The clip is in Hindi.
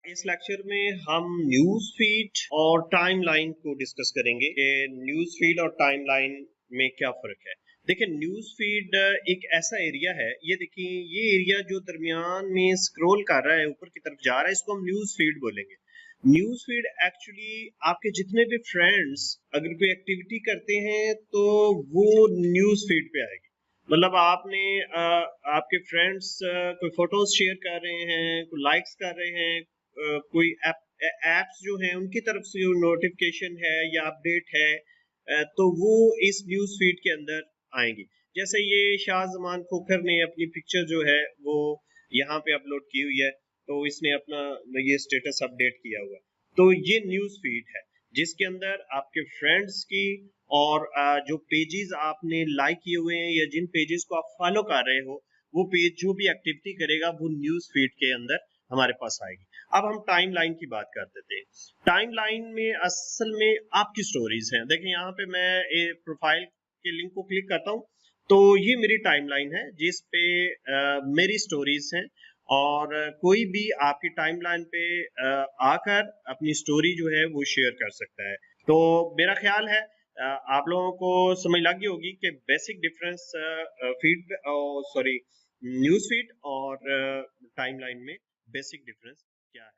इस लेक्चर में हम न्यूज फीड और टाइमलाइन को डिस्कस करेंगे कि न्यूज फीड और टाइमलाइन में क्या फर्क है। देखिए, न्यूज फीड एक ऐसा एरिया है, ये देखिए, ये एरिया जो दरमियान में स्क्रॉल कर रहा है, ऊपर की तरफ जा रहा है, इसको हम न्यूज फीड बोलेंगे। न्यूज फीड एक्चुअली आपके जितने भी फ्रेंड्स अगर कोई एक्टिविटी करते हैं तो वो न्यूज फीड पे आएगी। मतलब आपने आपके फ्रेंड्स कोई फोटोज शेयर कर रहे हैं, कोई लाइक्स कर रहे हैं, कोई एप्स जो हैं उनकी तरफ से जो नोटिफिकेशन है या अपडेट है, तो वो इस न्यूज फीड के अंदर आएंगी। जैसे ये शाह जमान खोखर ने अपनी पिक्चर जो है वो यहाँ पे अपलोड की हुई है, तो इसने अपना ये स्टेटस अपडेट किया हुआ है। तो ये न्यूज फीड है जिसके अंदर आपके फ्रेंड्स की और जो पेजेस आपने लाइक किए हुए हैं या जिन पेजेस को आप फॉलो कर रहे हो, वो पेज जो भी एक्टिविटी करेगा वो न्यूज फीड के अंदर हमारे पास आएगी। अब हम टाइम लाइन की बात कर देते हैं। टाइम लाइन में असल में आपकी स्टोरीज हैं। देखिए, यहाँ पे मैं प्रोफाइल के लिंक को क्लिक करता हूँ, तो ये मेरी टाइम लाइन है जिस पे मेरी स्टोरीज हैं, और कोई भी आपकी टाइम लाइन पे आकर अपनी स्टोरी जो है वो शेयर कर सकता है। तो मेरा ख्याल है आप लोगों को समझ लग गई होगी कि basic difference feed sorry news feed और टाइमलाइन में बेसिक डिफरेंस क्या है।